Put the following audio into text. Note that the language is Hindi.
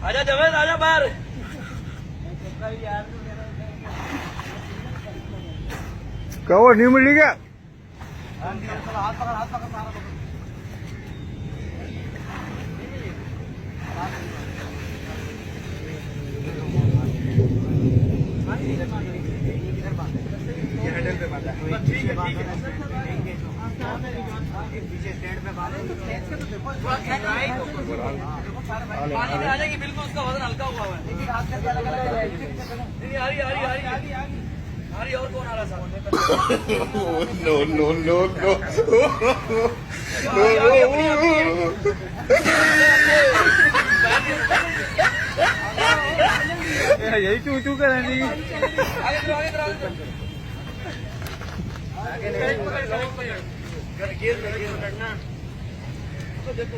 आजा जवेद आजा बाहर। कहो नहीं मिली क्या? पानी में आ जाएगी बिल्कुल, उसका वजन हल्का हुआ है। नहीं आ रही आ रही और कौन आ रहा साहब? नो नो नो नो यही चू चू कर रही। देखो